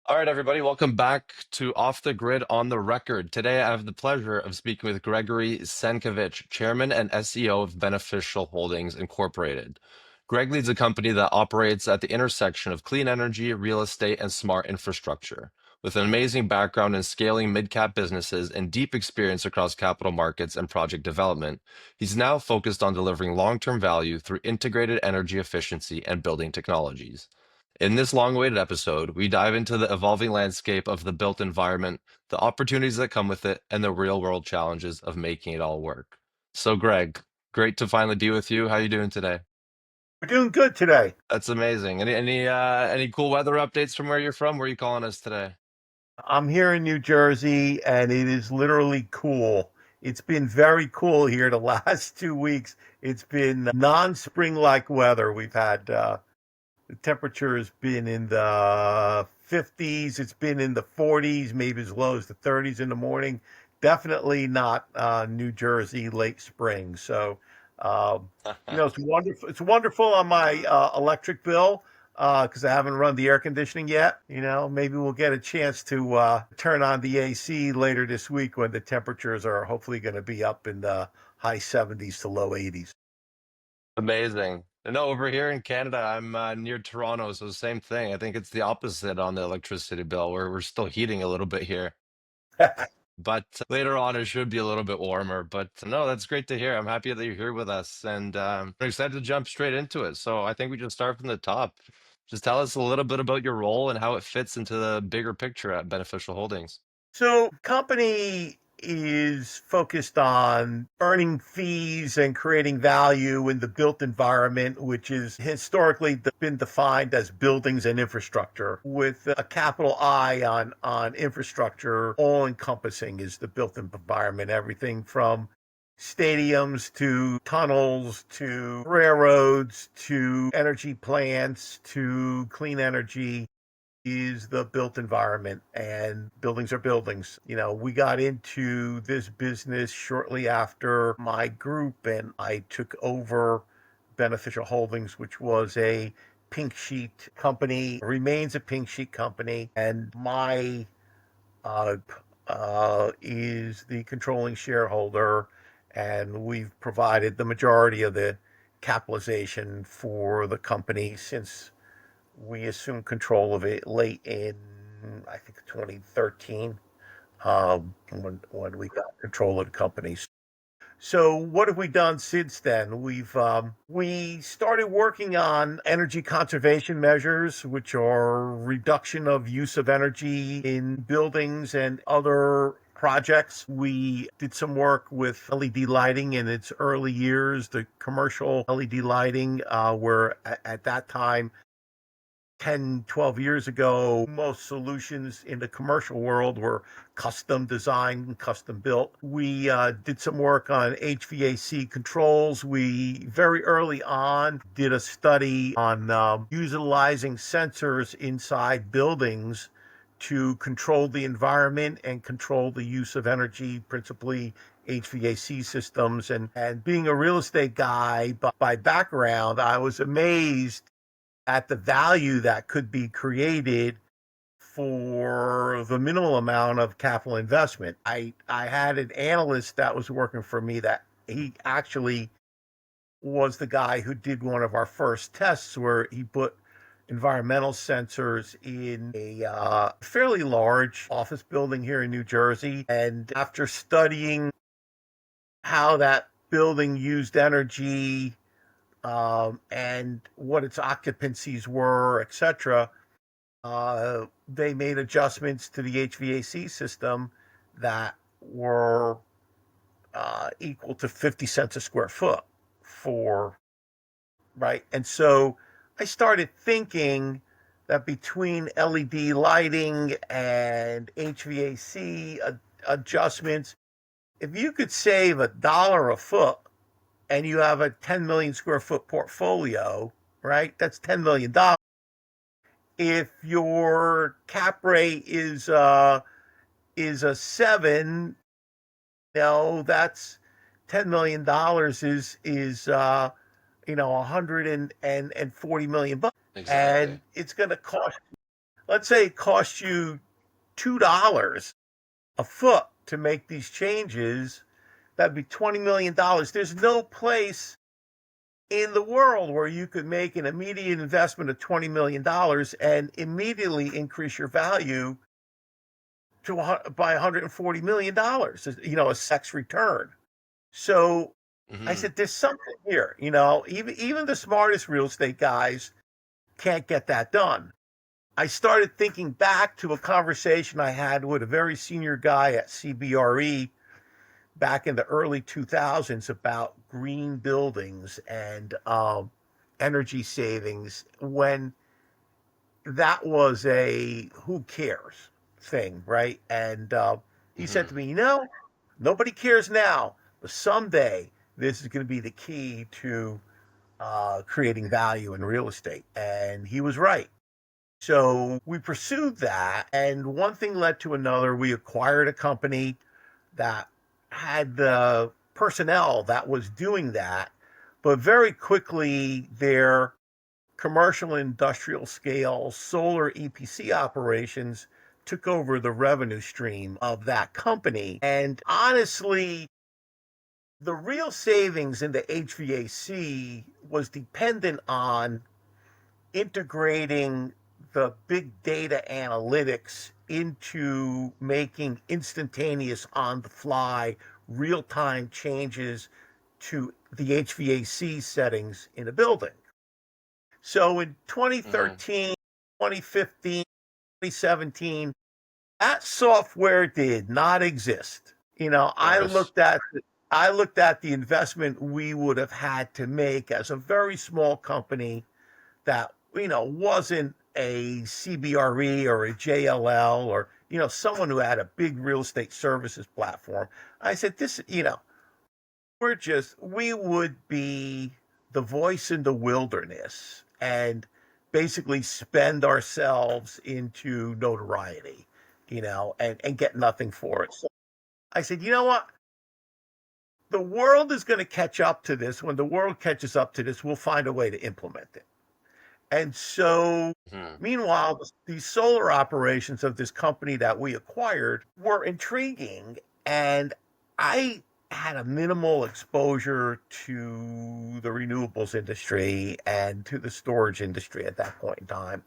All right, everybody, welcome back to Off the Grid on the Record. Today, I have the pleasure of speaking with Gregory Senkevitch, Chairman and SEO of Beneficial Holdings Incorporated. Greg leads a company that operates at the intersection of clean energy, real estate, and smart infrastructure. With an amazing background in scaling mid-cap businesses and deep experience across capital markets and project development, he's now focused on delivering long-term value through integrated energy efficiency and building technologies. In this long-awaited episode, we dive into the evolving landscape of the built environment, the opportunities that come with it, and the real-world challenges of making it all work. So, Greg, great to finally be with you. How you doing today? We're doing good today. That's amazing. Any cool weather updates from where you're from? Where are you calling us today? I'm here in New Jersey and it is literally cool. It's been very cool here the last 2 weeks. It's been non-spring like weather. We've had the temperature has been in the 50s. It's been in the 40s, maybe as low as the 30s in the morning. Definitely not New Jersey late spring. So, um, it's wonderful. It's wonderful on my electric bill because I haven't run the air conditioning yet. Maybe we'll get a chance to turn on the AC later this week when the temperatures are hopefully going to be up in the high 70s to low 80s. Amazing. No, over here in Canada, I'm near Toronto, so same thing. I think it's the opposite on the electricity bill, where we're still heating a little bit here. But later on, it should be a little bit warmer. But no, that's great to hear. I'm happy that you're here with us, and I'm excited to jump straight into it. So I think we just start from the top. Just tell us a little bit about your role and how it fits into the bigger picture at Beneficial Holdings. So, company is focused on earning fees and creating value in the built environment, which is historically been defined as buildings and infrastructure, with a capital I on infrastructure. All encompassing is the built environment, everything from stadiums to tunnels to railroads to energy plants to clean energy is the built environment, and buildings are buildings. We got into this business shortly after my group and I took over Beneficial Holdings, which was a pink sheet company, remains a pink sheet company, and my uh, is the controlling shareholder, and we've provided the majority of the capitalization for the company since we assumed control of it late in, I think, 2013, when we got control of the company. So what have we done since then? We started working on energy conservation measures, which are reduction of use of energy in buildings and other projects. We did some work with LED lighting in its early years, the commercial LED lighting, where at that time 10, 12 years ago, most solutions in the commercial world were custom designed and custom built. We did some work on HVAC controls. We very early on did a study on utilizing sensors inside buildings to control the environment and control the use of energy, principally HVAC systems. And being a real estate guy by background, I was amazed at the value that could be created for the minimal amount of capital investment. I had an analyst that was working for me that he actually was the guy who did one of our first tests where he put environmental sensors in a fairly large office building here in New Jersey. And after studying how that building used energy, and what its occupancies were, etc., they made adjustments to the HVAC system that were equal to 50 cents a square foot for, right? And so I started thinking that between LED lighting and HVAC adjustments, if you could save $1 a foot and you have a 10 million square foot portfolio, right? That's $10 million. If your cap rate is a 7, that's $10 million is 140 million bucks, Exactly. and it's going to cost. let's say it costs you $2 a foot to make these changes, that'd be $20 million. There's no place in the world where you could make an immediate investment of $20 million and immediately increase your value to by $140 million, a sex return. So I Hmm. said, there's something here, even the smartest real estate guys can't get that done. I started thinking back to a conversation I had with a very senior guy at CBRE back in the early 2000s about green buildings and energy savings, when that was a who cares thing, right? And he said Hmm. to me, nobody cares now, but someday this is going to be the key to creating value in real estate. And he was right. So we pursued that, and one thing led to another. We acquired a company that had the personnel that was doing that, but very quickly their commercial and industrial scale solar EPC operations took over the revenue stream of that company. And honestly, the real savings in the HVAC was dependent on integrating the big data analytics into making instantaneous, on the fly, real time changes to the HVAC settings in a building. So in Hmm. 2013, 2015, 2017, that software did not exist. Nice. I looked at the investment we would have had to make as a very small company that wasn't a CBRE or a JLL, or someone who had a big real estate services platform. I said, this, we would be the voice in the wilderness and basically spend ourselves into notoriety, and get nothing for it. So I said, you know what? The world is going to catch up to this. When the world catches up to this, we'll find a way to implement it. And so, Hmm. meanwhile, these solar operations of this company that we acquired were intriguing. And I had a minimal exposure to the renewables industry and to the storage industry at that point in time.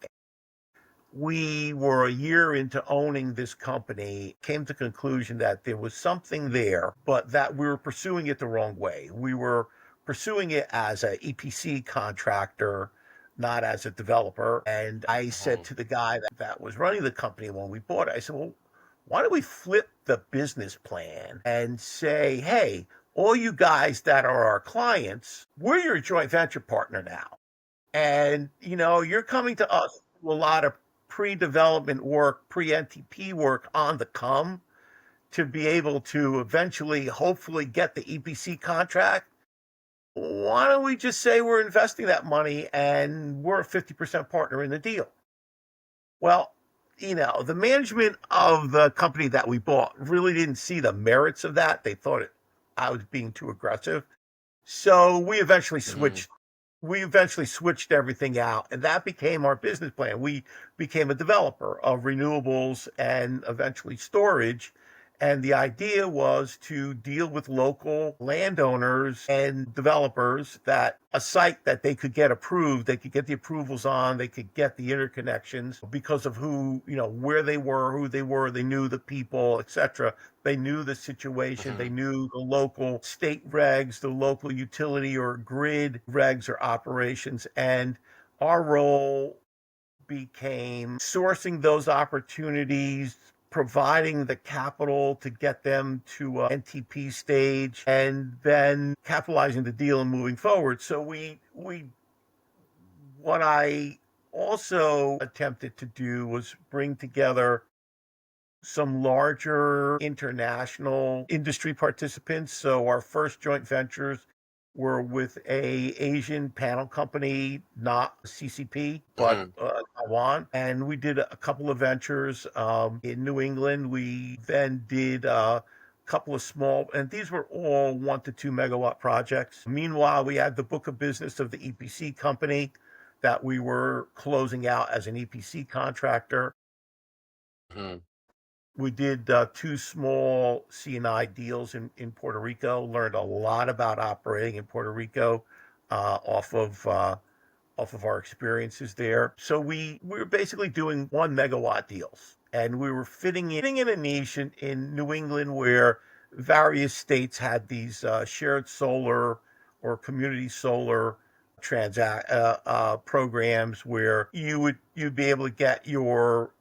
We were a year into owning this company, came to the conclusion that there was something there, but that we were pursuing it the wrong way. We were pursuing it as an EPC contractor, not as a developer. And I said Hmm. to the guy that was running the company when we bought it, I said, well, why don't we flip the business plan and say, hey, all you guys that are our clients, we're your joint venture partner now. And, you're coming to us with a lot of pre-development work, pre-NTP work on the come to be able to eventually, hopefully, get the EPC contract. Why don't we just say we're investing that money and we're a 50% partner in the deal? Well, the management of the company that we bought really didn't see the merits of that. They thought I was being too aggressive. So Hmm. we eventually switched everything out, and that became our business plan. We became a developer of renewables and eventually storage. And the idea was to deal with local landowners and developers, that a site that they could get approved, they could get the approvals on, they could get the interconnections because of where they were, who they were, they knew the people, etc. They knew the situation. They Hmm. knew the local state regs, the local utility or grid regs or operations. And our role became sourcing those opportunities, providing the capital to get them to NTP stage, and then capitalizing the deal and moving forward. So what I also attempted to do was bring together some larger international industry participants. So our first joint ventures were with a Asian panel company, not CCP, but Hmm. Taiwan. And we did a couple of ventures in New England. We then did a couple of small, and these were all 1 to 2 megawatt projects. Meanwhile, we had the book of business of the EPC company that we were closing out as an EPC contractor. Hmm. We did two small C&I deals in Puerto Rico, learned a lot about operating in Puerto Rico off of our experiences there. So we were basically doing 1 megawatt deals, and we were fitting in a niche in New England where various states had these shared solar or community solar programs where you'd be able to get your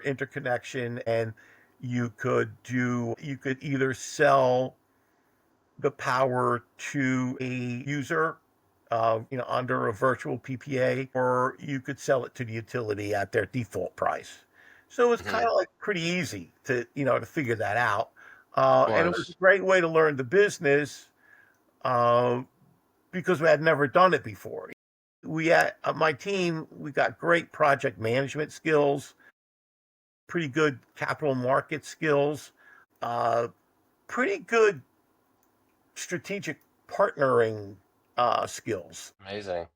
interconnection, and you could either sell the power to a user, under a virtual PPA, or you could sell it to the utility at their default price. So it was kind Hmm. of like pretty easy to, to figure that out. Of And it was a course. great way to learn the business, uh, because we had never done it before. We had my team, we got great project management skills, pretty good capital market skills, uh, pretty good strategic partnering skills. Amazing. Of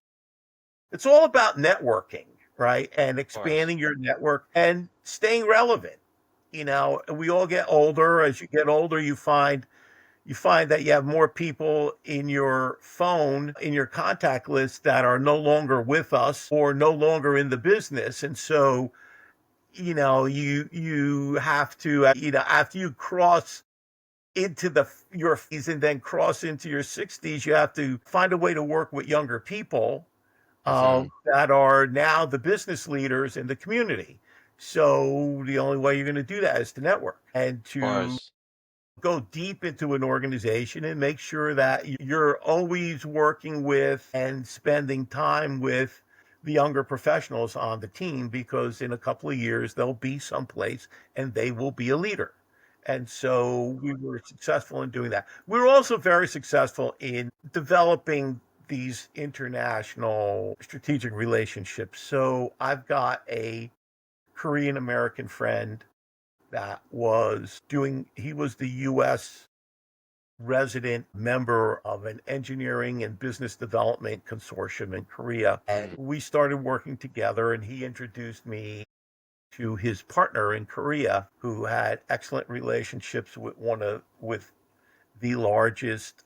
It's all about networking, right? And course. expanding your network and staying relevant. We all get older. As you get older, you find that you have more people in your phone, in your contact list, that are no longer with us or no longer in the business. And so, you have to, after you cross into your 50s and then cross into your 60s, you have to find a way to work with younger people Hmm. that are now the business leaders in the community. So the only way you're going to do that is to network and Of to course. go deep into an organization and make sure that you're always working with and spending time with the younger professionals on the team, because in a couple of years they'll be someplace and they will be a leader. And so we were successful in doing that. We were also very successful in developing these international strategic relationships. So I've got a Korean American friend that he was the US resident member of an engineering and business development consortium in Korea. And Hmm. we started working together, and he introduced me to his partner in Korea, who had excellent relationships with the largest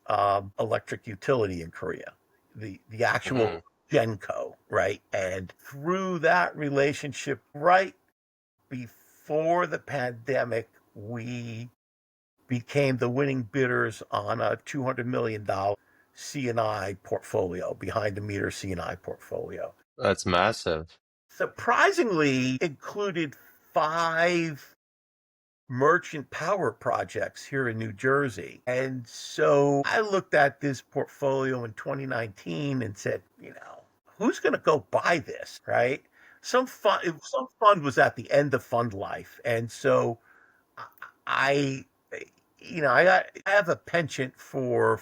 electric utility in Korea, the actual Hmm. Genco, right? And through that relationship, right before the pandemic, we became the winning bidders on a $200 million C&I portfolio, behind the meter C&I portfolio. That's massive. Surprisingly, included 5 merchant power projects here in New Jersey. And so I looked at this portfolio in 2019 and said, who's going to go buy this, right? Some fund was at the end of fund life. And so I, I have a penchant for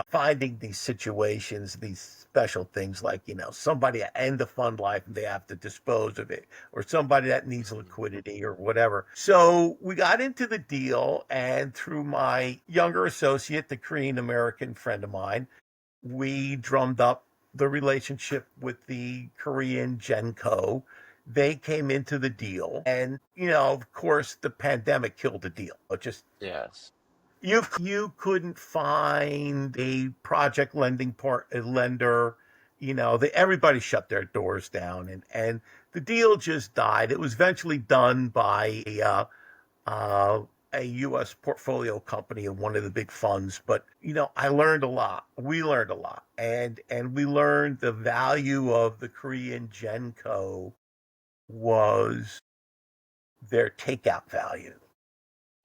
finding these situations, these special things, like, somebody at end of fund life and they have to dispose of it, or somebody that needs Mhm. liquidity or whatever. So we got into the deal, and through my younger associate, the Korean American friend of mine, we drummed up the relationship with the Korean Genco. They came into the deal, and of course, the pandemic killed the deal. It just Yes. you couldn't find a project a lender. Everybody shut their doors down, and the deal just died. It was eventually done by uh, a U.S. portfolio company of one of the big funds. But I learned a lot. We learned a lot, and we learned the value of the Korean Genco was their takeout value.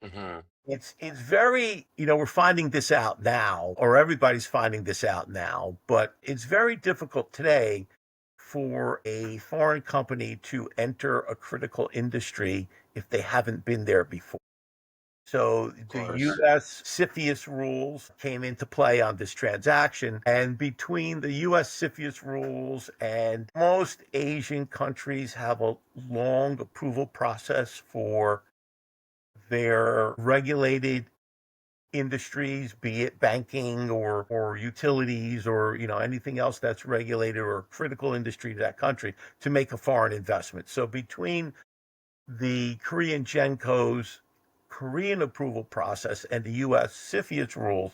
Hmm. It's very, we're finding this out now, or everybody's finding this out now, but it's very difficult today for a foreign company to enter a critical industry if they haven't been there before. So Of the course. US CFIUS rules came into play on this transaction. And between the US CFIUS rules, and most Asian countries have a long approval process for their regulated industries, be it banking or utilities or anything else that's regulated or critical industry to that country, to make a foreign investment. So between the Korean Genco's Korean approval process and the U.S. CFIUS rules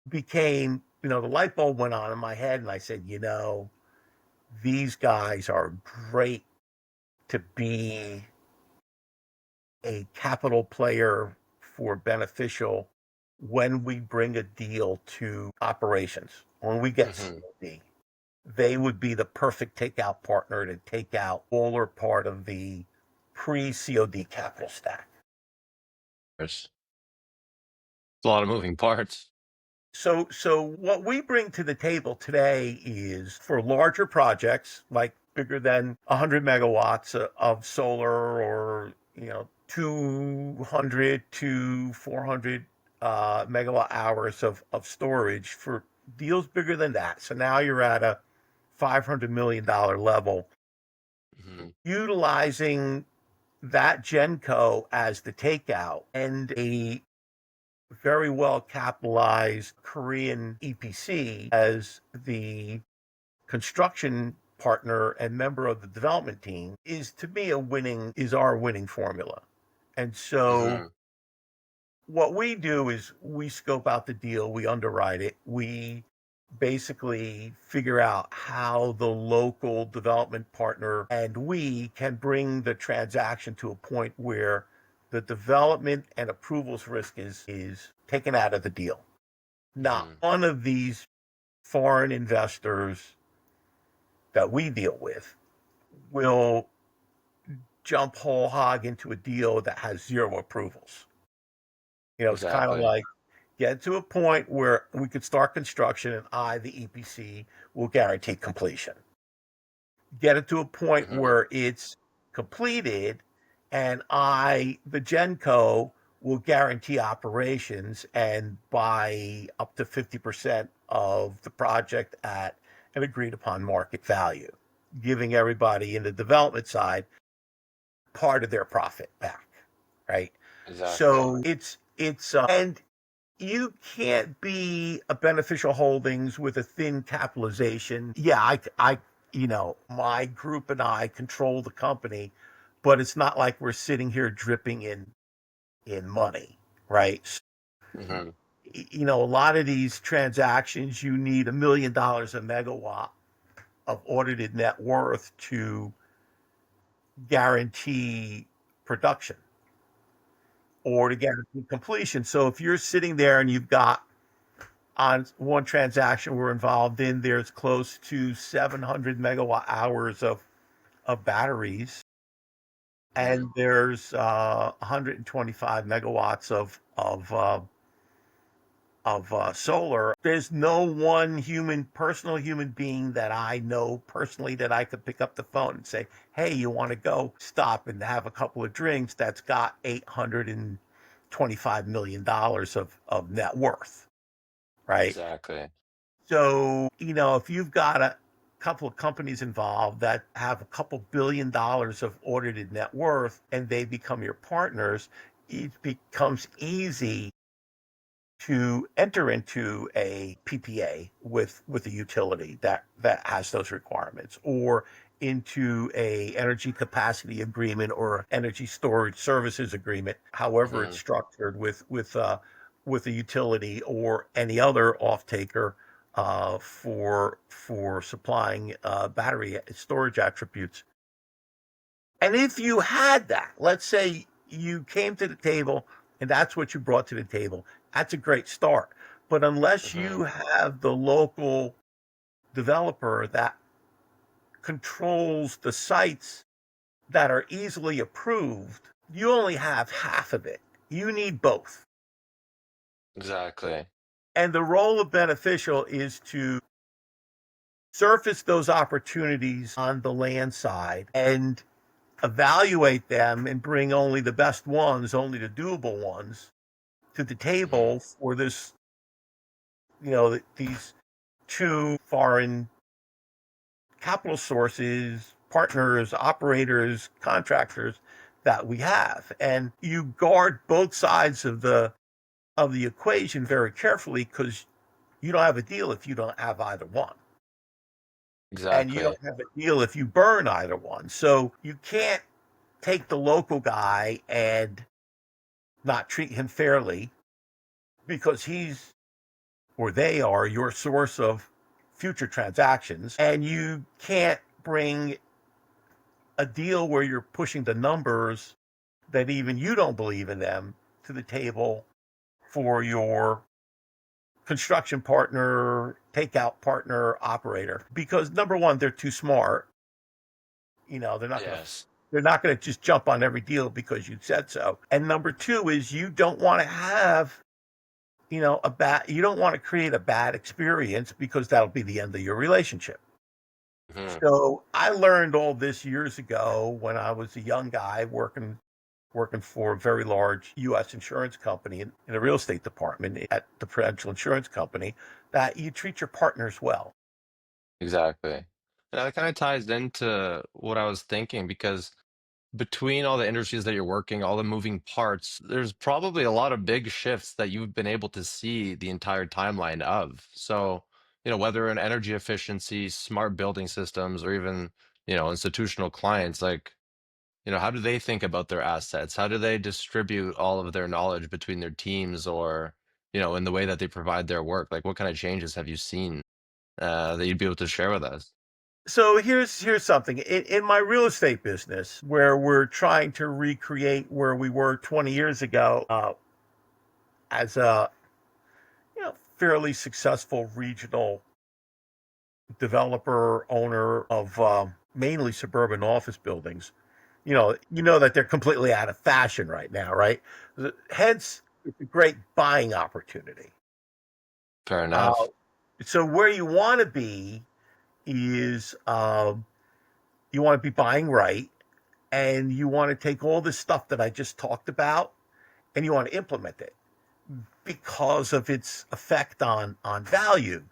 became, the light bulb went on in my head, and I said, these guys are great to be a capital player for beneficial when we bring a deal to operations. When we get Hmm. COD, they would be the perfect takeout partner to take out all or part of the pre-COD capital stack. There's a lot of moving parts. So what we bring to the table today is for larger projects, like bigger than 100 megawatts of solar, or 200 to 400 megawatt hours of storage, for deals bigger than that. So now you're at a $500 million level, Hmm. utilizing that Genco as the takeout and a very well capitalized Korean EPC as the construction partner and member of the development team is, to me, our winning formula. And so Hmm. what we do is we scope out the deal, we underwrite it, we basically figure out how the local development partner and we can bring the transaction to a point where the development and approvals risk is taken out of the deal. Not Hmm. one of these foreign investors that we deal with will jump whole hog into a deal that has zero approvals. It's kind of Exactly. like, get to a point where we could start construction and I, the EPC, will guarantee completion. Get it to a point Hmm. where it's completed and I, the Genco, will guarantee operations and buy up to 50% of the project at an agreed upon market value, giving everybody in the development side part of their profit back, right? Exactly. So and you can't be a beneficial holdings with a thin capitalization. Yeah, my group and I control the company, but it's not like we're sitting here dripping in money, right? Hmm. A lot of these transactions, you need $1 million a megawatt of audited net worth to guarantee production or to guarantee completion. So if you're sitting there and you've got, on one transaction we're involved in, there's close to 700 megawatt hours of batteries, Hmm. and there's 125 megawatts of solar. There's no one personal human being that I know personally that I could pick up the phone and say, "Hey, you want to go stop and have a couple of drinks?" That's got $825 million of net worth, right? Exactly. So, if you've got a couple of companies involved that have a couple $1 billion of audited net worth and they become your partners, it becomes easy to enter into a PPA with a utility that has those requirements, or into a energy capacity agreement or energy storage services agreement, however it's Hmm. structured with a utility or any other off taker for supplying battery storage attributes. And if you had that, let's say you came to the table and that's what you brought to the table, that's a great start. But unless Hmm. you have the local developer that controls the sites that are easily approved, you only have half of it. You need both. Exactly. And the role of beneficial is to surface those opportunities on the land side and evaluate them and bring only the best ones, only the doable ones to the Hmm. table for this, these two foreign capital sources, partners, operators, contractors that we have. And you guard both sides of of the equation very carefully, because you don't have a deal if you don't have either one. And you Exactly. don't have a deal if you burn either one. So you can't take the local guy and not treat him fairly, because he's or they are your source of future transactions. And you can't bring a deal where you're pushing the numbers that even you don't believe in them to the table for your construction partner, takeout partner, operator. Because number one, they're too smart. They're not going to Yes. they're not going to just jump on every deal because you said so. And number two is, you don't want to have, you don't want to create a bad experience, because that'll be the end of your relationship. Hmm. So I learned all this years ago when I was a young guy working for a very large U.S. insurance company in the real estate department at the Prudential Insurance Company, that you treat your partners well. Exactly. And that kind of ties into what I was thinking because between all the industries that you're working, all the moving parts, there's probably a lot of big shifts that you've been able to see the entire timeline of. So, whether in energy efficiency, smart building systems, or even, institutional clients, like, how do they think about their assets? How do they distribute all of their knowledge between their teams or, in the way that they provide their work? Like, what kind of changes have you seen that you'd be able to share with us? So here's something in my real estate business, where we're trying to recreate where we were 20 years ago, as a fairly successful regional developer owner of mainly suburban office buildings. You know that they're completely out of fashion right now, right? Hence, it's a great buying opportunity. Fair Uh, enough. so where you want to be is, you want to be buying right, and you want to take all this stuff that I just talked about, and you want to implement it because of its effect on value.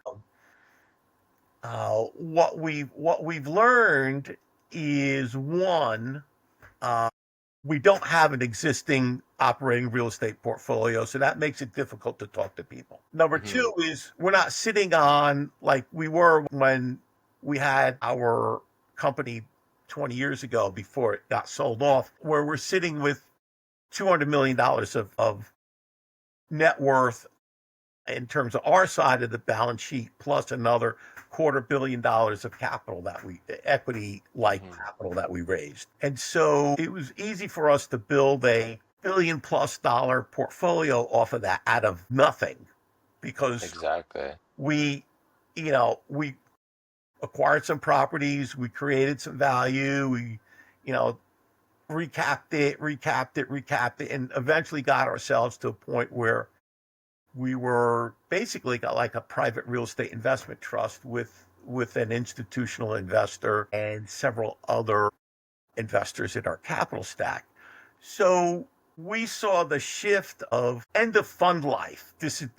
What we've learned is, one, uh, we don't have an existing operating real estate portfolio, so that makes it difficult to talk to people. Number Hmm. two is, we're not sitting on, like we were when we had our company 20 years ago before it got sold off, where we're sitting with $200 million of net worth in terms of our side of the balance sheet, plus another $250 million of capital, that we equity like Hmm. capital that we raised. And so it was easy for us to build a $1 billion+ portfolio off of that, out of nothing, because Exactly. we we acquired some properties, we created some value, we you know recapped it, and eventually got ourselves to a point where we were basically got like a private real estate investment trust with an institutional investor and several other investors in our capital stack. So we saw the shift of end of fund life. This is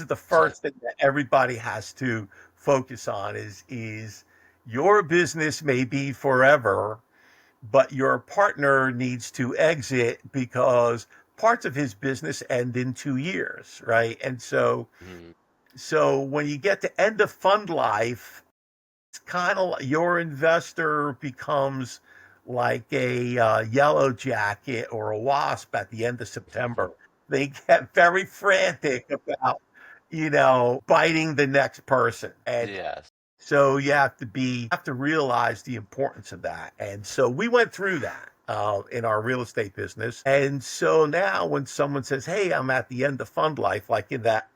the first thing that everybody has to focus on, is your business may be forever, but your partner needs to exit, because parts of his business end in 2 years, right? And Mhm. so when you get to end of fund life, it's kind of, your investor becomes like a yellow jacket or a wasp at the end of September. They get very frantic about, biting the next person. And Yes. so you have to realize the importance of that. And so we went through that in our real estate business. And so now when someone says, "Hey, I'm at the end of fund life," like in that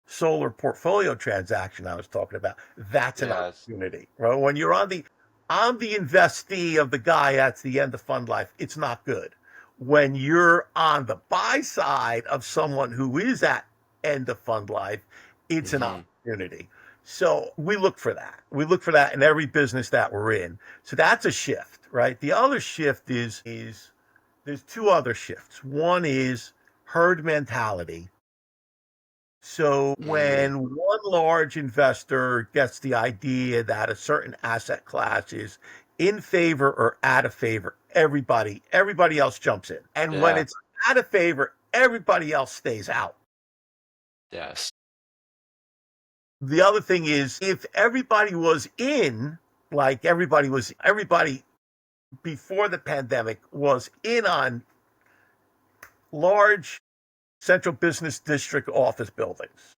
solar portfolio transaction I was talking about, that's an Yes. opportunity. Right? When you're on the investee of the guy at the end of fund life, it's not good. When you're on the buy side of someone who is at end of fund life, it's an Hmm. opportunity. So we look for that. We look for that in every business that we're in. So that's a shift, right? The other shift is there's two other shifts. One is herd mentality. So Mm. when one large investor gets the idea that a certain asset class is in favor or out of favor, everybody else jumps in. And when Yeah. it's out of favor, everybody else stays out. Yes. The other thing is, if everybody was in, like everybody before the pandemic was in on large central business district office buildings.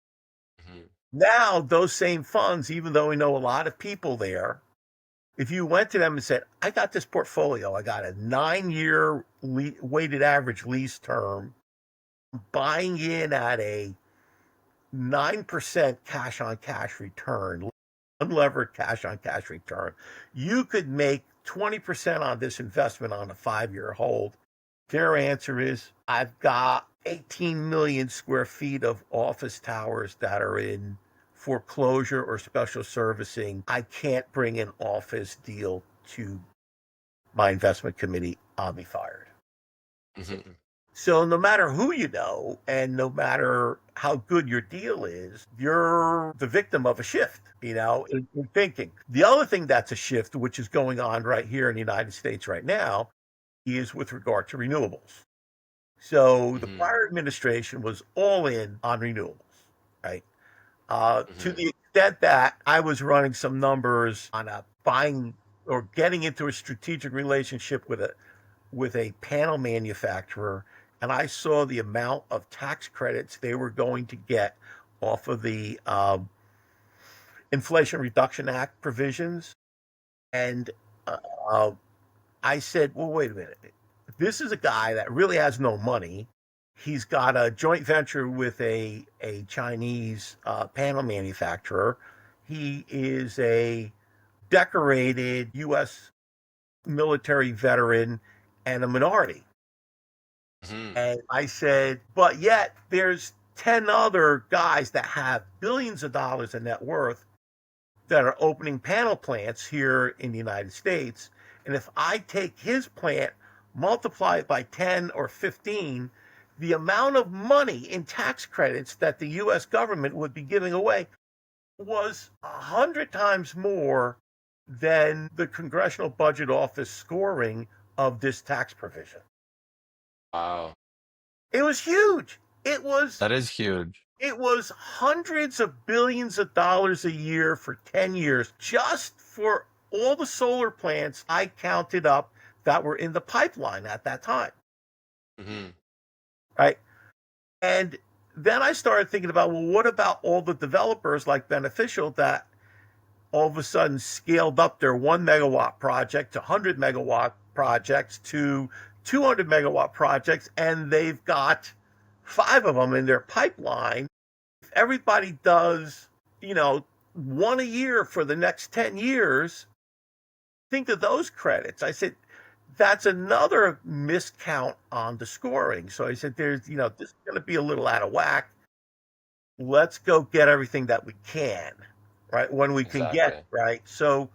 Mhm. Now, those same funds, even though we know a lot of people there, if you went to them and said, I got this portfolio, I got a 9-year weighted average lease term, buying in at a 9% cash on cash return, unlevered cash on cash return, you could make 20% on this investment on a 5-year hold. Their answer is, I've got 18 million square feet of office towers that are in foreclosure or special servicing. I can't bring an office deal to my investment committee. I'll be fired. Mhm. So no matter who you know and no matter how good your deal is, you're the victim of a shift, in thinking. The other thing that's a shift, which is going on right here in the United States right now, is with regard to renewables. So the Mhm. prior administration was all in on renewables, right? To Mhm. the extent that I was running some numbers on a buying or getting into a strategic relationship with a panel manufacturer, and I saw the amount of tax credits they were going to get off of the Inflation Reduction Act provisions, and uh, I said, well, wait a minute. This is a guy that really has no money. He's got a joint venture with a Chinese panel manufacturer. He is a decorated U.S. military veteran and a minority. Mhm. And I said, but yet there's 10 other guys that have billions of dollars in net worth that are opening panel plants here in the United States. And if I take his plant, multiply it by 10 or 15, the amount of money in tax credits that the US government would be giving away was 100 times more than the Congressional Budget Office scoring of this tax provision. Wow. It was huge. It was That is huge. It was hundreds of billions of dollars a year for 10 years just for all the solar plants I counted up that were in the pipeline at that time. Mhm. Right. And then I started thinking about, well, what about all the developers like Beneficial that all of a sudden scaled up their 1 megawatt project to 100 megawatt projects to 200 megawatt projects, and they've got 5 of them in their pipeline. Everybody does, one a year for the next 10 years. Think of those credits. I said, that's another miscount on the scoring. So I said, this is going to be a little out of whack. Let's go get everything that we can, right? When we can get it, Exactly. right? So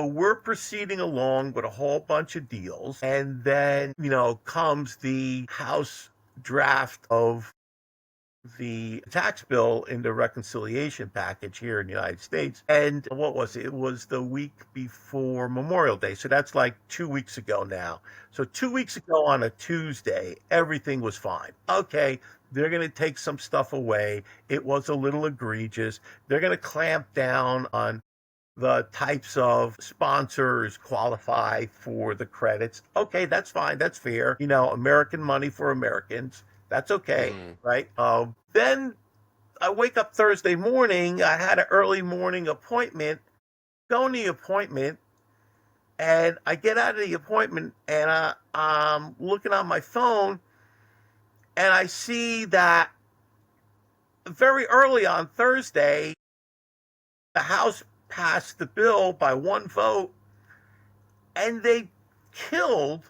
we're proceeding along with a whole bunch of deals. And then, comes the House draft of the tax bill in the reconciliation package here in the United States. And what was it? It was the week before Memorial Day. So that's like 2 weeks ago now. So 2 weeks ago on a Tuesday, everything was fine. Okay, they're going to take some stuff away. It was a little egregious. They're going to clamp down on the types of sponsors qualify for the credits. Okay, that's fine. That's fair. American money for Americans. That's okay, Mhm. right? Then I wake up Thursday morning. I had an early morning appointment. Go to the appointment, and I get out of the appointment, and I'm looking on my phone, and I see that very early on Thursday, the House passed the bill by one vote, and they killed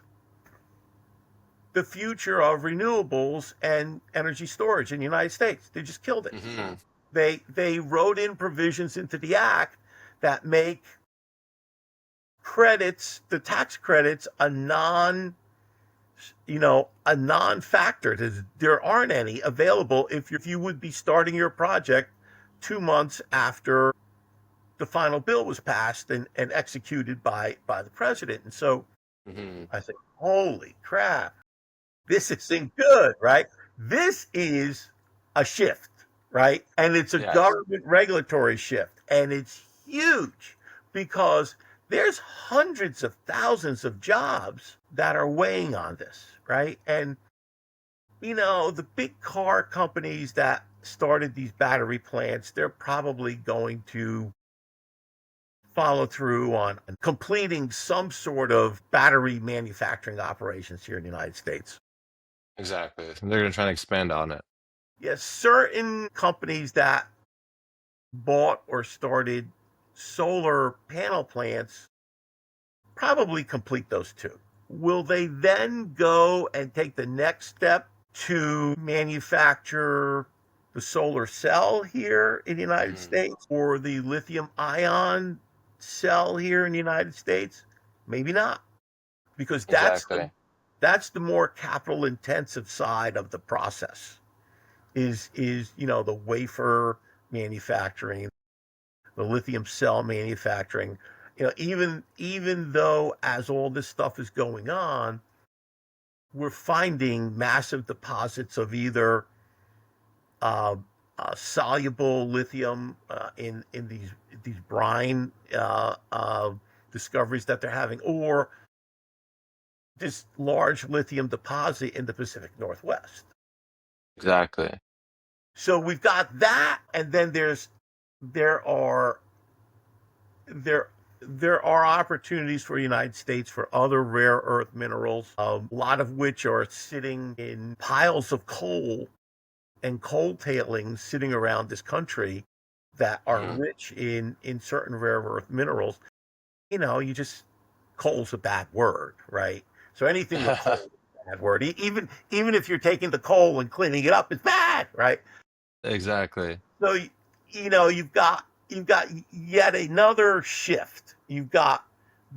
the future of renewables and energy storage in the United States. They just killed it. Mhm. They wrote in provisions into the act that make credits, the tax credits, a non-factor. There aren't any available if you would be starting your project 2 months after the final bill was passed and executed by the president. And so Mhm. I said, holy crap, this isn't good, right? This is a shift, right? And it's a Yes. government regulatory shift. And it's huge because there's hundreds of thousands of jobs that are weighing on this, right? And, the big car companies that started these battery plants, they're probably going to follow through on completing some sort of battery manufacturing operations here in the United States. Exactly. They're going to try and expand on it. Yes, certain companies that bought or started solar panel plants probably complete those two. Will they then go and take the next step to manufacture the solar cell here in the United States or the lithium ion cell here in the United States? Maybe not, because Exactly. that's the more capital intensive side of the process. Is the wafer manufacturing, the lithium cell manufacturing. Even though as all this stuff is going on, we're finding massive deposits of either uh, soluble lithium in these brine discoveries that they're having, or this large lithium deposit in the Pacific Northwest. Exactly. So we've got that, and then there are there there are opportunities for the United States for other rare earth minerals, a lot of which are sitting in piles of coal and coal tailings sitting around this country that are rich in certain rare earth minerals. You just coal's a bad word, right? So anything with coal is a bad word. Even if you're taking the coal and cleaning it up, it's bad, right? Exactly. So you've got yet another shift. You've got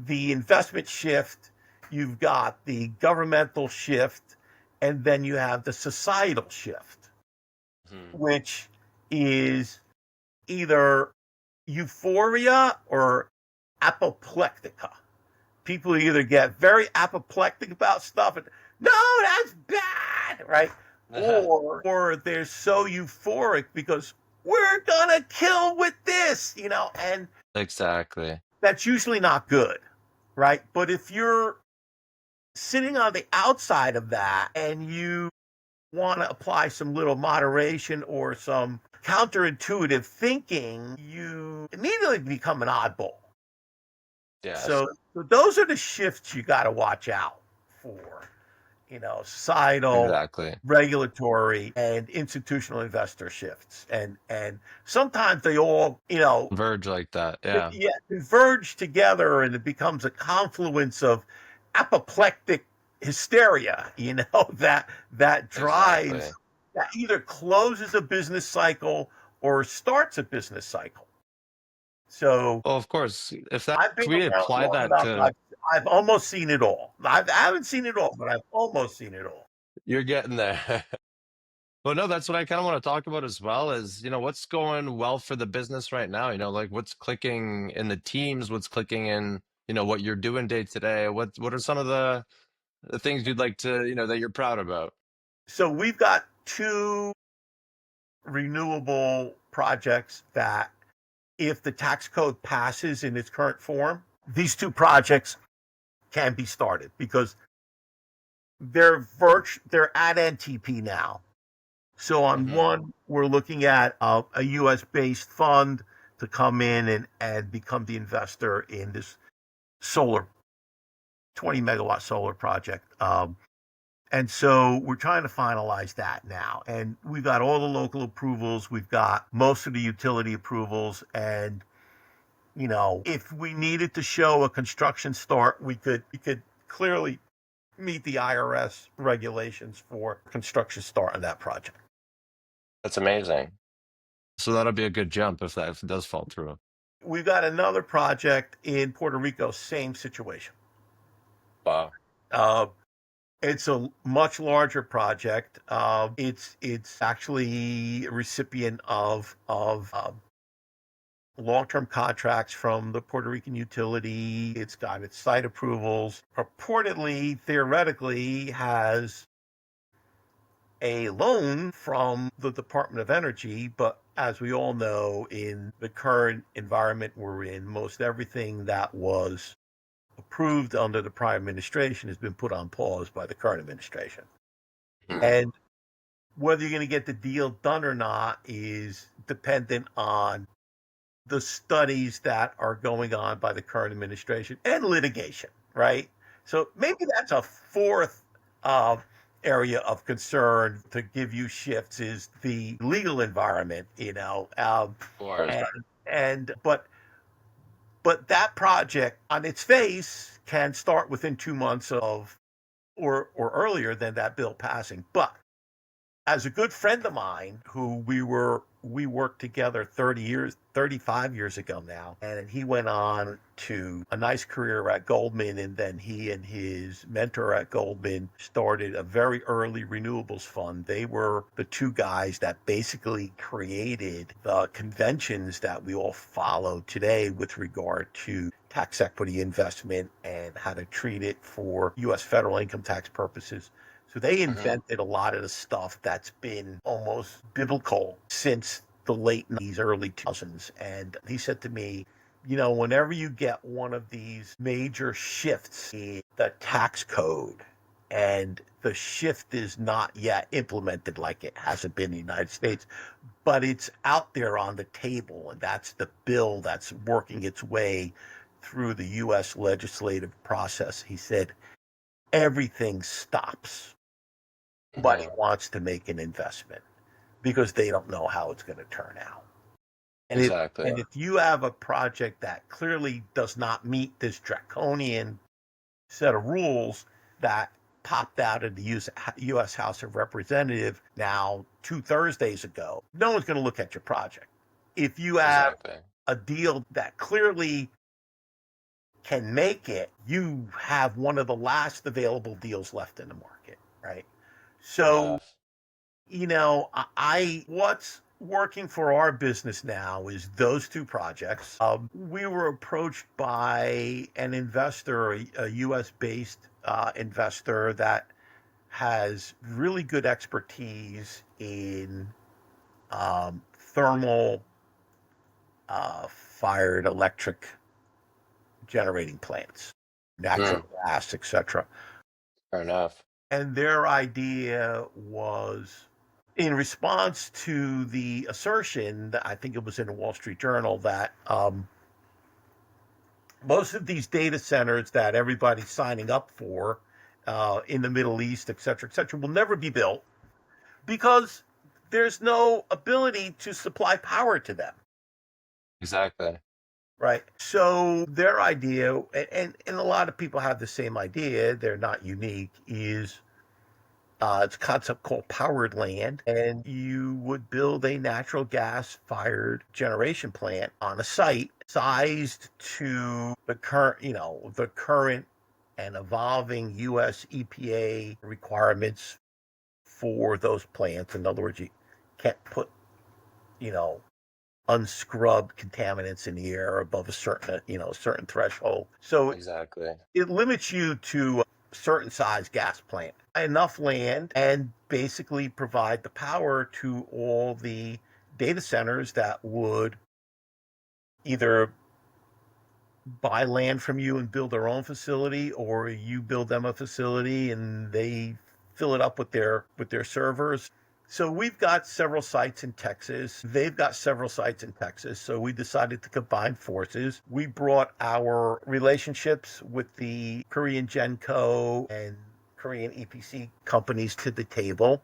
the investment shift, you've got the governmental shift, and then you have the societal shift, which is either euphoria or apoplectica. People either get very apoplectic about stuff and no, that's bad, right? Or they're so euphoric because we're gonna kill with this, and Exactly. that's usually not good, right? But if you're sitting on the outside of that and you want to apply some little moderation or some counterintuitive thinking, you immediately become an oddball. Yes. So those are the shifts you got to watch out for. Societal, Exactly. regulatory, and institutional investor shifts, and sometimes they all, Verge like that. Yeah. yeah, converge together, and it becomes a confluence of apoplectic hysteria. That Exactly. drives, that either closes a business cycle or starts a business cycle. So Well, of course, if that I've been can we around apply long that enough. to I've almost seen it all. I haven't seen it all, but I've almost seen it all. you're getting there. Well, no, that's what I kind of want to talk about as well is, what's going well for the business right now, like what's clicking in the teams, what's clicking in, what you're doing day to day. What are some of the things you'd like to, that you're proud about? So we've got two renewable projects that, if the tax code passes in its current form, these two projects can be started because they're at NTP now. So on one, we're looking at a U.S. based fund to come in and become the investor in this solar 20 megawatt solar project. And so we're trying to finalize that now. And we've got all the local approvals, we've got most of the utility approvals. And, if we needed to show a construction start, we could clearly meet the IRS regulations for construction start on that project. That's amazing. So that'll be a good jump if it does fall through. We've got another project in Puerto Rico, same situation. Wow. Uh, It's a much larger project. It's actually a recipient of long-term contracts from the Puerto Rican utility. It's got its site approvals. Purportedly, theoretically, has a loan from the Department of Energy, but as we all know, in the current environment we're in, most everything that was approved under the prior administration has been put on pause by the current administration. Mhm. And whether you're going to get the deal done or not is dependent on the studies that are going on by the current administration and litigation, right? So maybe that's a fourth uh, area of concern to give you shifts is the legal environment, Of course. and but that project on its face can start within 2 months of or earlier than that bill passing. But as a good friend of mine who we worked together 35 years ago now, and he went on to a nice career at Goldman, and then he and his mentor at Goldman started a very early renewables fund. They were the two guys that basically created the conventions that we all follow today with regard to tax equity investment and how to treat it for US federal income tax purposes. So they Mhm. invented a lot of the stuff that's been almost biblical since the late 90s, early 2000s. And he said to me, whenever you get one of these major shifts in the tax code, and the shift is not yet implemented like it hasn't been in the United States, but it's out there on the table, and that's the bill that's working its way through the US legislative process. He said, everything stops. Nobody Mhm. wants to make an investment because they don't know how it's going to turn out. And if Exactly. and if you have a project that clearly does not meet this draconian set of rules that popped out of the U.S. House of Representatives now 2 Thursdays ago, no one's going to look at your project. If you have Exactly. a deal that clearly can make it, you have one of the last available deals left in the market, right? So Enough. I what's working for our business now is those two projects. We were approached by an investor, a U.S. based investor that has really good expertise in thermal fired electric generating plants, natural Mhm. gas, etc. Fair enough. And their idea was in response to the assertion that I think it was in the Wall Street Journal that most of these data centers that everybody's signing up for in the Middle East, et cetera, will never be built because there's no ability to supply power to them. Exactly. Right. So their idea, and a lot of people have the same idea, they're not unique, is it's a concept called powered land, and you would build a natural gas fired generation plant on a site sized to the current and evolving U.S. EPA requirements for those plants. In other words, you can't put you know unscrubbed contaminants in the air above a certain threshold. So Exactly. it limits you to a certain size gas plant, enough land, and basically provide the power to all the data centers that would either buy land from you and build their own facility, or you build them a facility and they fill it up with their servers. So we've got several sites in Texas. They've got several sites in Texas. So we decided to combine forces. We brought our relationships with the Korean Genco and Korean EPC companies to the table.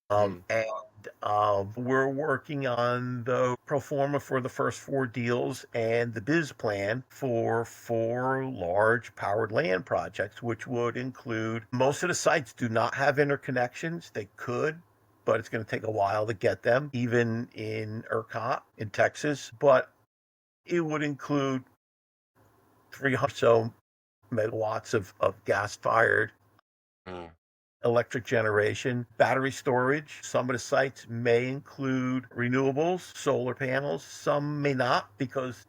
Mhm. And we're working on the pro forma for the first four deals and the biz plan for four large powered land projects, which would include most of the sites do not have interconnections. They could, but it's going to take a while to get them, even in ERCOT in Texas. But it would include 300 so megawatts of gas fired Mhm. electric generation, battery storage. Some of the sites may include renewables, solar panels. Some may not because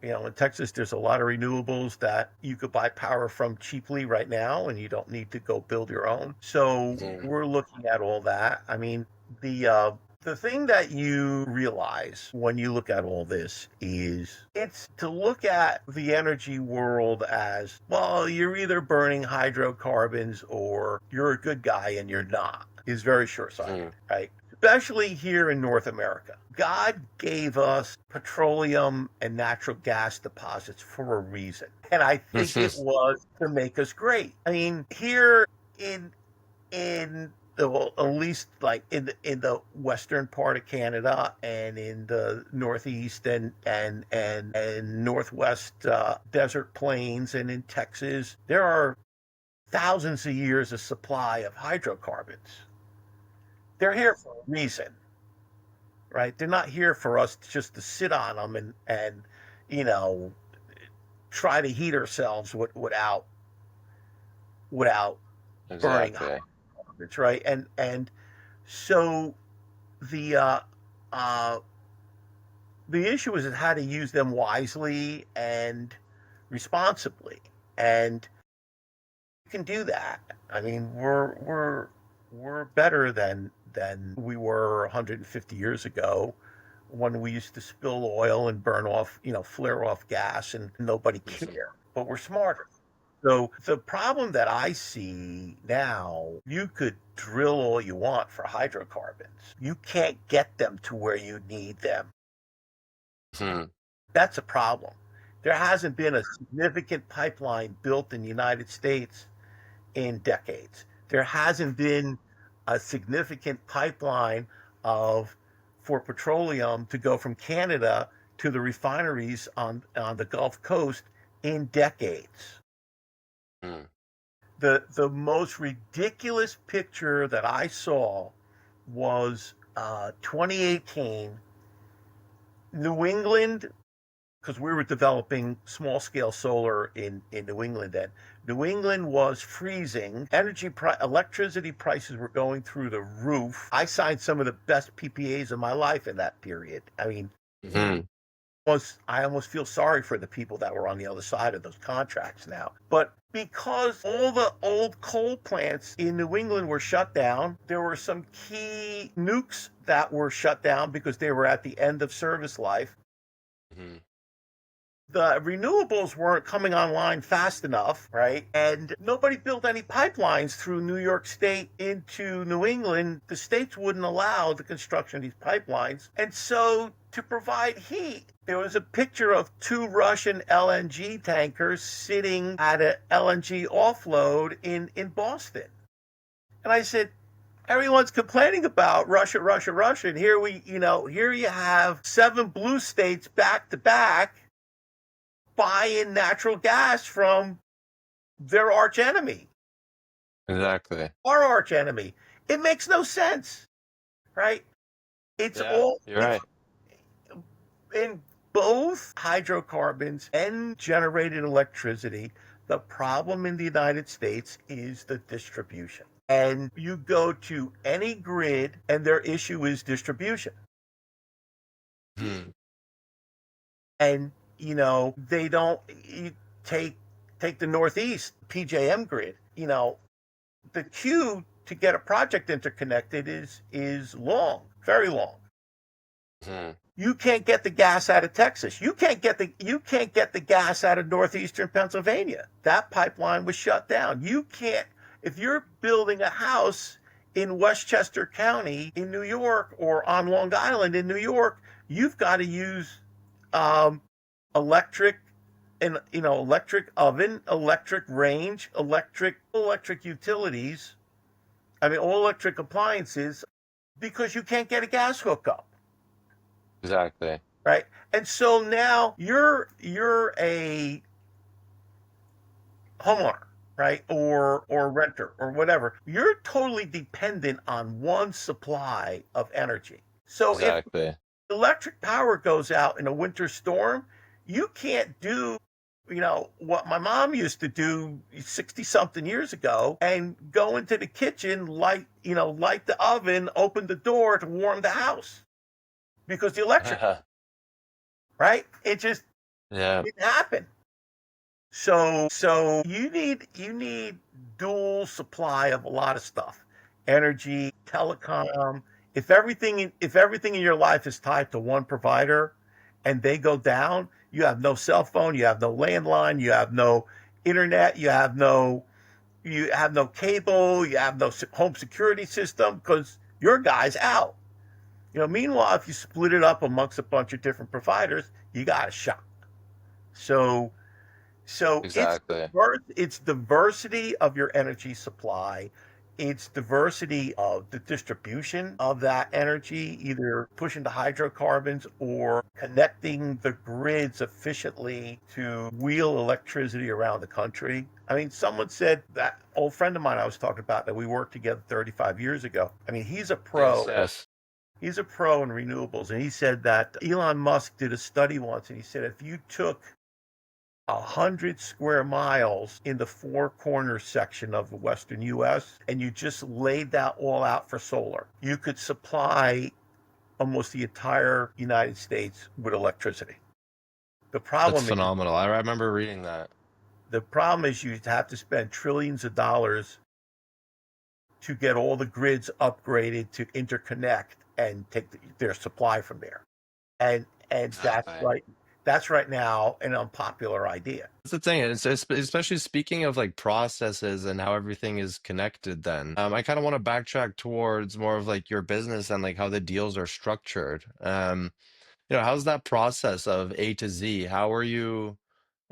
In Texas, there's a lot of renewables that you could buy power from cheaply right now, and you don't need to go build your own. So Mhm. we're looking at all that. I mean, the thing that you realize when you look at all this is it's to look at the energy world as, well, you're either burning hydrocarbons or you're a good guy and you're not, is very short-sighted, Mhm. right? Especially here in North America. God gave us petroleum and natural gas deposits for a reason. And I think it was to make us great. I mean, here in well, at least like in the western part of Canada and in the northeast and northwest desert plains and in Texas, there are thousands of years of supply of hydrocarbons. They're here for a reason, right? They're not here for us just to sit on them and you know try to heat ourselves without burning Exactly. hydrocarbons, right? And so the uh, uh, the issue is how to use them wisely and responsibly, and you can do that. I mean, we're better than we were 150 years ago when we used to spill oil and burn off, flare off gas and nobody Mhm. cared. But we're smarter. So the problem that I see now, you could drill all you want for hydrocarbons. You can't get them to where you need them. Mhm. That's a problem. There hasn't been a significant pipeline built in the United States in decades. There hasn't been a significant pipeline of for petroleum to go from Canada to the refineries on the Gulf Coast in decades. Mhm. The most ridiculous picture that I saw was 2018, New England, because we were developing small scale solar in New England then. New England was freezing. Electricity prices were going through the roof. I signed some of the best PPAs of my life in that period. I mean, Mhm. I almost feel sorry for the people that were on the other side of those contracts now. But because all the old coal plants in New England were shut down, there were some key nukes that were shut down because they were at the end of service life. Mhm. The renewables weren't coming online fast enough, right? And nobody built any pipelines through New York State into New England. The states wouldn't allow the construction of these pipelines. And so to provide heat, there was a picture of two Russian LNG tankers sitting at an LNG offload in Boston. And I said, everyone's complaining about Russia, Russia, Russia. And here you have 7 blue states back to back buying natural gas from their arch enemy, Exactly. our arch enemy. It makes no sense, right? It's Yeah, all you're it's right. in both hydrocarbons and generated electricity. The problem in the United States is the distribution. And you go to any grid and their issue is distribution. Mhm. And they don't you take take the Northeast PJM grid. The queue to get a project interconnected is long, very long. Mhm. You can't get the gas out of Texas. You can't get the gas out of northeastern Pennsylvania. That pipeline was shut down. You can't if you're building a house in Westchester County in New York or on Long Island in New York, you've got to use um, electric and electric oven, electric range, electric utilities. I mean, all electric appliances because you can't get a gas hookup, Exactly. right? And so now you're a homeowner, right? Or renter or whatever. You're totally dependent on one supply of energy. So if Exactly. electric power goes out in a winter storm, you can't do what my mom used to do 60 something years ago and go into the kitchen, light the oven, open the door to warm the house because the electric, right? It just Yeah. It didn't happen. So you need dual supply of a lot of stuff. Energy, telecom. If everything in your life is tied to one provider and they go down, you have no cell phone, you have no landline, you have no internet, you have no cable, you have no home security system because your guy's out. Meanwhile, if you split it up amongst a bunch of different providers, you got a shot. So so it's Exactly. it's diversity of your energy supply. It's diversity of the distribution of that energy, either pushing to hydrocarbons or connecting the grids efficiently to wheel electricity around the country. I mean, someone said that old friend of mine I was talking about that we worked together 35 years ago. I mean, he's a Yes, pro. yes. He's a pro in renewables. And he said that Elon Musk did a study once and he said if you took 100 square miles in the four corners section of the western US, and you just laid that all out for solar, you could supply almost the entire United States with electricity. The That's problem is, phenomenal. I remember reading that. the problem is you'd have to spend trillions of dollars to get all the grids upgraded to interconnect and take their supply from there. And that's Exactly. right. That's right now an unpopular idea. That's the thing. It's especially speaking of like processes and how everything is connected then. I kind of want to backtrack towards more of like your business and like how the deals are structured. How's that process of A to Z? How are you,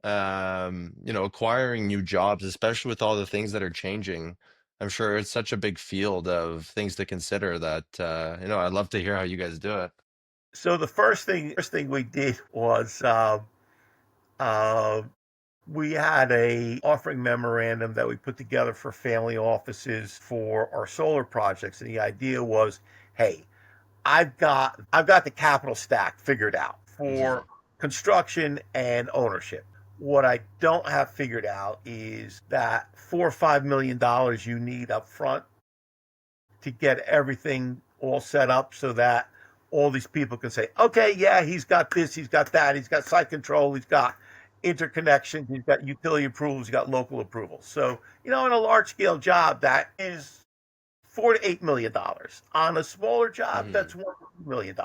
acquiring new jobs, especially with all the things that are changing? I'm sure it's such a big field of things to consider that, I'd love to hear how you guys do it. So the first thing we did was uh, we had a offering memorandum that we put together for family offices for our solar projects, and the idea was, hey, I've got the capital stack figured out Hmm. for construction and ownership. What I don't have figured out is that $4 or $5 million you need up front to get everything all set up so that all these people can say, okay, yeah, he's got this, he's got that, he's got site control, he's got interconnections, he's got utility approvals, he's got local approvals. So, in a large scale job, that is $4 to $8 million. On a smaller job, Hmm. that's $1 million.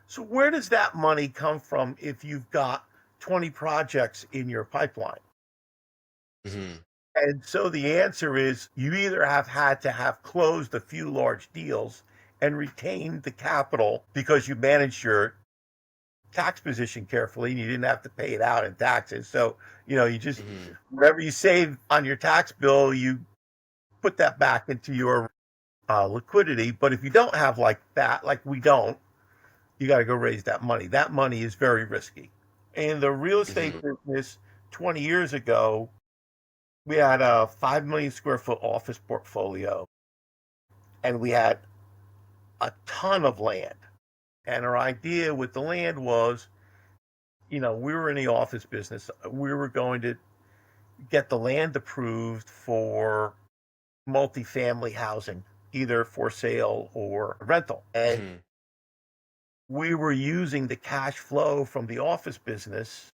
So, where does that money come from if you've got 20 projects in your pipeline? Hmm. And so the answer is you either have had to have closed a few large deals and retained the capital because you managed your tax position carefully and you didn't have to pay it out in taxes. So, you just, Hmm. whatever you save on your tax bill, you put that back into your liquidity. But if you don't have like that, like we don't, you got to go raise that money. That money is very risky. In the real estate Hmm. business 20 years ago, we had a 5 million square foot office portfolio and we had a ton of land. And our idea with the land was, we were in the office business. We were going to get the land approved for multifamily housing, either for sale or rental. And Hmm. we were using the cash flow from the office business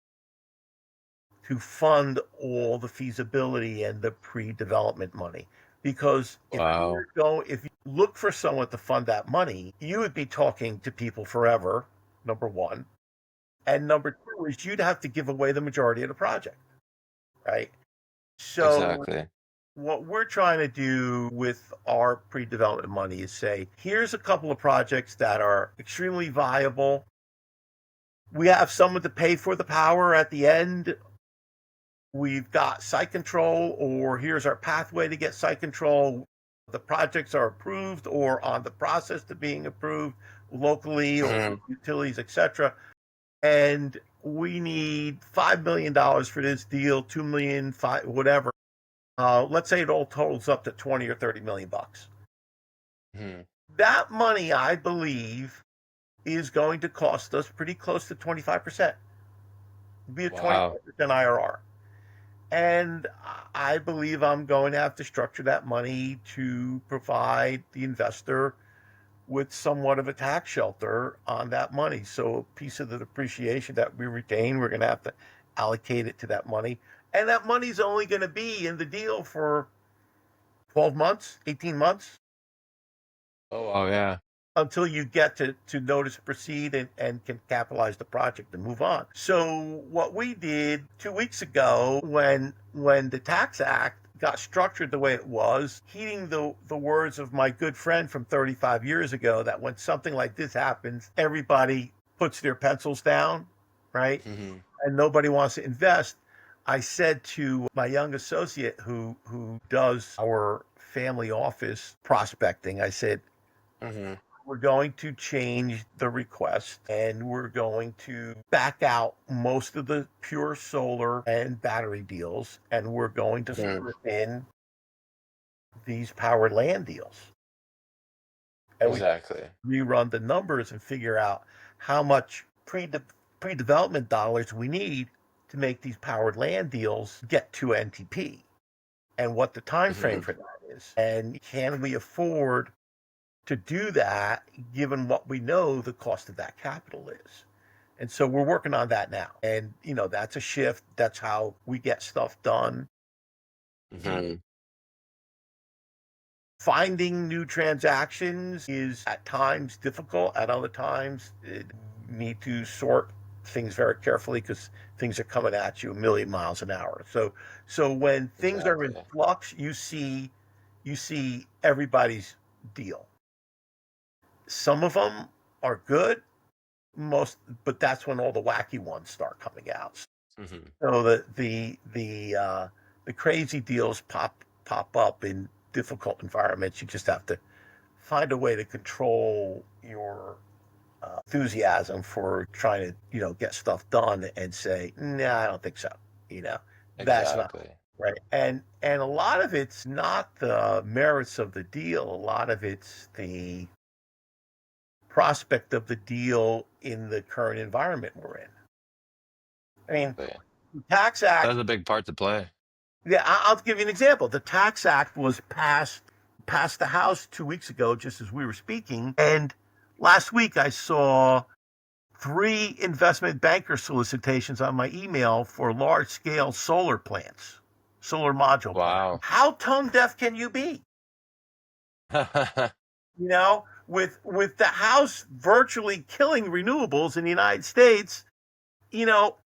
to fund all the feasibility and the pre-development money. Because Wow. if you look for someone to fund that money, you would be talking to people forever, number one. And number two is you'd have to give away the majority of the project, right? So Exactly. what we're trying to do with our pre-development money is say, here's a couple of projects that are extremely viable. We have someone to pay for the power at the end. We've got site control, or here's our pathway to get site control. The projects are approved or on the process to being approved locally or Hmm. utilities, etc. And we need $5 million for this deal, 2 million, five, whatever. Let's say it all totals up to 20 or 30 million bucks. Hmm. That money, I believe, is going to cost us pretty close to 25%. Be a Wow. 25% IRR. And I believe I'm going to have to structure that money to provide the investor with somewhat of a tax shelter on that money. So a piece of the depreciation that we retain, we're going to have to allocate it to that money. And that money's only going to be in the deal for 12 months, 18 months Oh, wow, yeah. until you get to notice to proceed and can capitalize the project and move on. So what we did 2 weeks ago when the Tax Act got structured the way it was, heeding the words of my good friend from 35 years ago, that when something like this happens, everybody puts their pencils down, right? Hmm. And nobody wants to invest. I said to my young associate who does our family office prospecting, I said, Hmm. we're going to change the request and we're going to back out most of the pure solar and battery deals, and we're going to Hmm. strip in these powered land deals. And we Exactly. rerun the numbers and figure out how much pre-development dollars we need to make these powered land deals get to NTP, and what the time frame Hmm. for that is, and can we afford to do that given what we know the cost of that capital is. And so we're working on that now. And, that's a shift. That's how we get stuff done. Hmm. Finding new transactions is at times difficult. At other times, you need to sort things very carefully because things are coming at you a million miles an hour. So when things are in Exactly. flux, you see everybody's deal. Some of them are good, most, but that's when all the wacky ones start coming out. Hmm. So the crazy deals pop up in difficult environments. You just have to find a way to control your enthusiasm for trying to get stuff done and say, nah, I don't think so. You know, that's not Exactly. right. And a lot of it's not the merits of the deal. A lot of it's the prospect of the deal in the current environment we're in. I mean, Exactly. the Tax That Act, has a big part to play. yeah, I'll give you an example. The Tax Act was passed the House 2 weeks ago, just as we were speaking. And last week I saw three investment banker solicitations on my email for large scale solar plants, solar module plants. Wow. How tone deaf can you be? With the House virtually killing renewables in the United States, you know,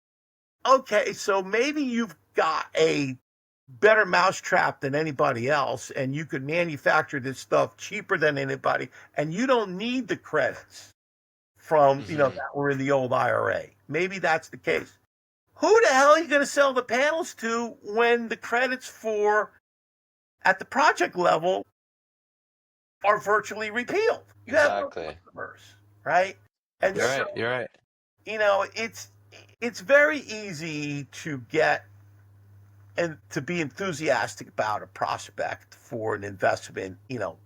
okay, so maybe you've got a better mousetrap than anybody else, and you could manufacture this stuff cheaper than anybody, and you don't need the credits from, Hmm. that were in the old IRA. Maybe that's the case. Who the hell are you going to sell the panels to when the credits for at the project level are virtually repealed? You have no Exactly. customers, right? And You're so, right. You're right. it's very easy to get and to be enthusiastic about a prospect for an investment,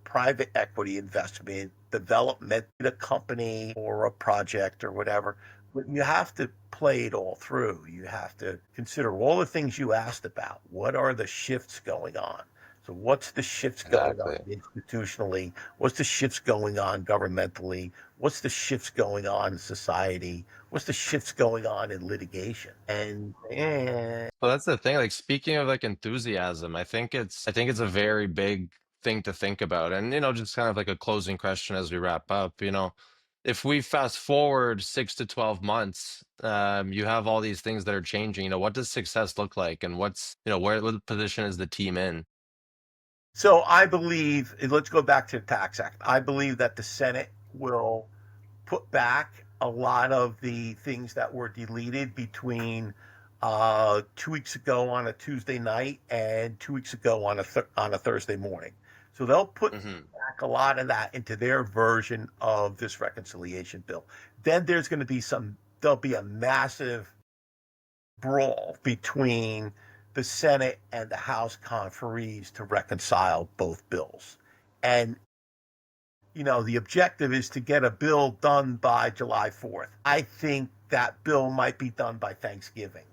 private equity investment, development in a company or a project or whatever. But you have to play it all through. You have to consider all the things you asked about. What are the shifts going on? So, what's the shifts going on Exactly. institutionally? What's the shifts going on governmentally? What's the shifts going on in society? What's the shifts going on in litigation? And Well, that's the thing. Like speaking of like enthusiasm, I think it's a very big thing to think about. And just kind of like a closing question as we wrap up, if we fast forward 6 to 12 months, you have all these things that are changing. What does success look like, and what position is the team in? So I believe, let's go back to the Tax Act. I believe that the Senate will put back a lot of the things that were deleted between 2 weeks ago on a Tuesday night and 2 weeks ago on a Thursday morning. So they'll put Hmm. back a lot of that into their version of this reconciliation bill. Then there'll be a massive brawl between the Senate and the House conferees to reconcile both bills. And, the objective is to get a bill done by July 4th. I think that bill might be done by Thanksgiving.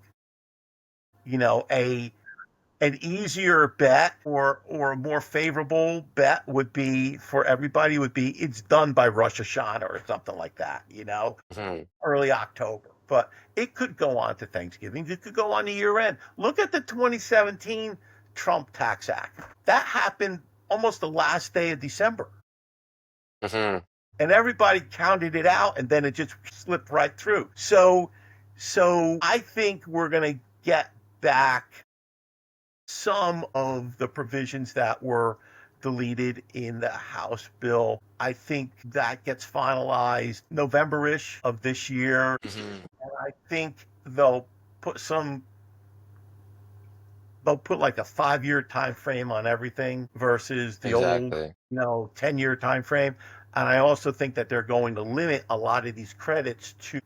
A An easier bet or a more favorable bet would be for everybody would be it's done by Rosh Hashanah or something like that, Mhm. early October. But it could go on to Thanksgiving. It could go on to year end. Look at the 2017 Trump Tax Act. That happened almost the last day of December. Mhm. And everybody counted it out and then it just slipped right through. So I think we're going to get back some of the provisions that were deleted in the House bill. I think that gets finalized November-ish of this year. Mhm. And I think put some they'll put like a 5-year time frame on everything versus the old, Exactly. 10-year time frame. And I also think that they're going to limit a lot of these credits to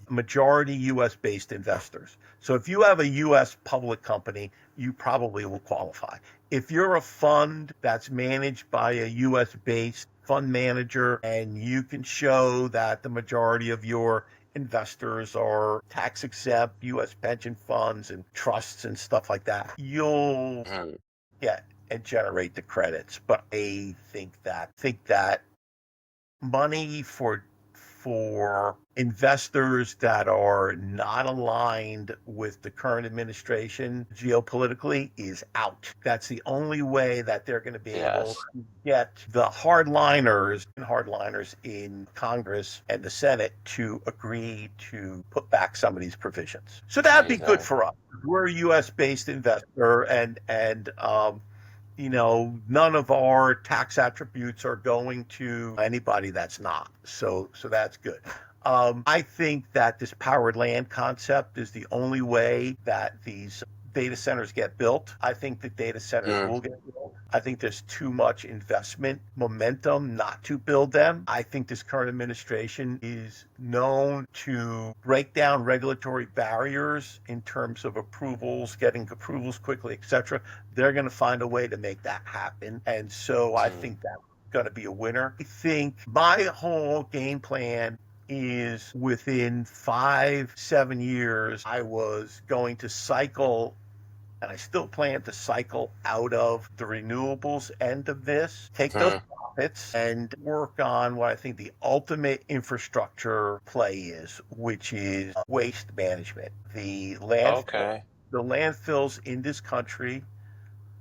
majority US based investors. So if you have a US public company, you probably will qualify. If you're a fund that's managed by a US based fund manager and you can show that the majority of your investors are tax exempt US pension funds and trusts and stuff like that, you'll Mhm. get and generate the credits. But I think that money for investors that are not aligned with the current administration geopolitically is out. That's the only way that they're going to be able Yes. to get the hardliners in Congress and the Senate to agree to put back some of these provisions. So that'd be good Amazing. for us. We're a US based investor none of our tax attributes are going to anybody that's not. So that's good. I think that this powered land concept is the only way that these data centers get built. I think the data centers Mm. will get built. I think there's too much investment momentum not to build them. I think this current administration is known to break down regulatory barriers in terms of approvals, getting approvals quickly, etc. They're going to find a way to make that happen. And so I Mhm. think that's going to be a winner. I think my whole game plan is within 5-7 years, I was going to cycle, and I still plan to cycle out of the renewables end of this, take those Mhm. profits and work on what I think the ultimate infrastructure play is, which is waste management. Okay. The landfills in this country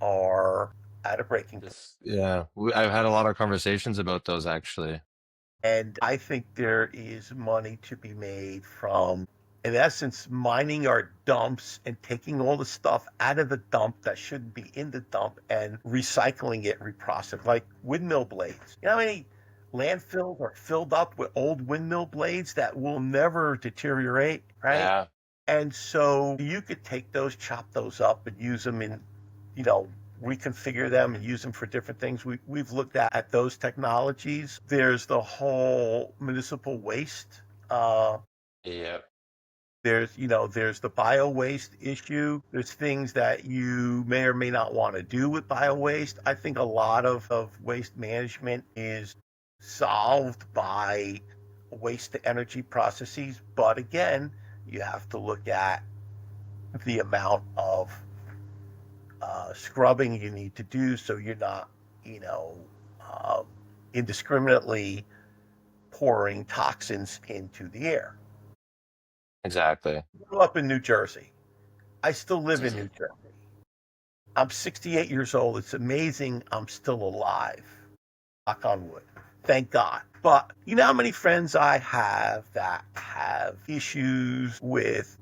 are at a breaking point. Yeah. I've had a lot of conversations about those actually. And I think there is money to be made from, in essence, mining our dumps and taking all the stuff out of the dump that shouldn't be in the dump and recycling it, reprocessing, like windmill blades. You know how many landfills are filled up with old windmill blades that will never deteriorate, right? Yeah. And so you could take those, chop those up, and use them in, you know, reconfigure them and use them for different things. We've looked at those technologies. There's the whole municipal waste. Uh, Yeah. there's the bio waste issue. There's things that you may or may not want to do with bio waste. I think a lot of waste management is solved by waste to energy processes. But again, you have to look at the amount of scrubbing you need to do so you're not, you know, uh, indiscriminately pouring toxins into the air. Exactly. I grew up in New Jersey. I still live in New Mhm. Jersey. I'm 68 years old. It's amazing I'm still alive. Knock on wood. Thank God. But you know how many friends I have that have issues with,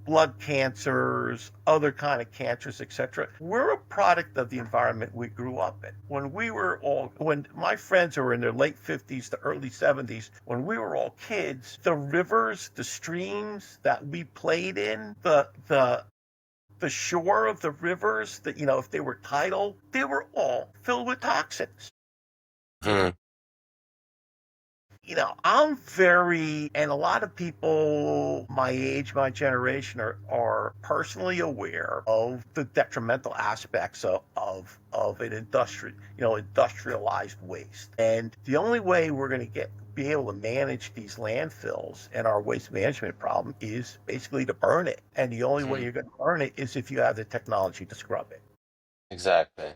blood cancers, other kind of cancers, etc. We're a product of the environment we grew up in. When my friends who were in their late 50s to early 70s, when we were all kids, the rivers, the streams that we played in, the shore of the rivers that, if they were tidal, they were all filled with toxins. Mhm. And a lot of people my age, my generation are personally aware of the detrimental aspects of an industrialized waste. And the only way we're going to be able to manage these landfills and our waste management problem is basically to burn it. And the only way Mhm. you're going to burn it is if you have the technology to scrub it. Exactly.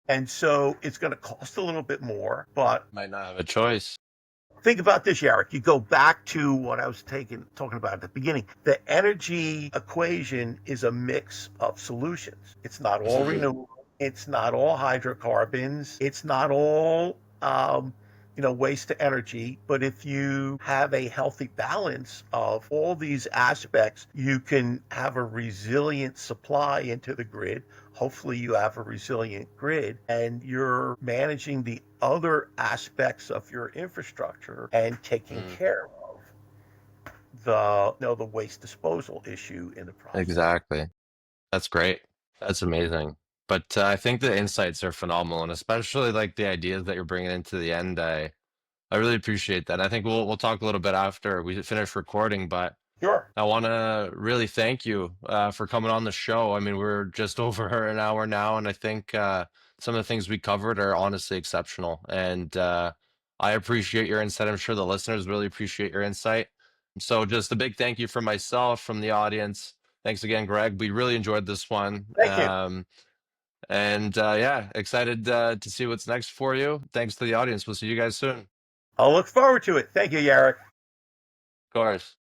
And so it's going to cost a little bit more, but Might not have a choice. think about this, Yarek. You go back to what I was talking about at the beginning. The energy equation is a mix of solutions. It's not all renewable. It's not all hydrocarbons. It's not all waste to energy. But if you have a healthy balance of all these aspects, you can have a resilient supply into the grid. Hopefully, you have a resilient grid and you're managing the other aspects of your infrastructure and taking Mm, care of the waste disposal issue in the process. exactly. That's great. That's amazing. But I think the insights are phenomenal, and especially like the ideas that you're bringing into the end. I really appreciate that. I think we'll talk a little bit after we finish recording, but Sure. I want to really thank you for coming on the show. I mean, we're just over an hour now, and I think some of the things we covered are honestly exceptional. And I appreciate your insight. I'm sure the listeners really appreciate your insight. So, just a big thank you from myself, from the audience. Thanks again, Greg. We really enjoyed this one. Thank you. And yeah, excited to see what's next for you. Thanks to the audience. We'll see you guys soon. Of I'll look forward to it. Thank you, Yarek. course.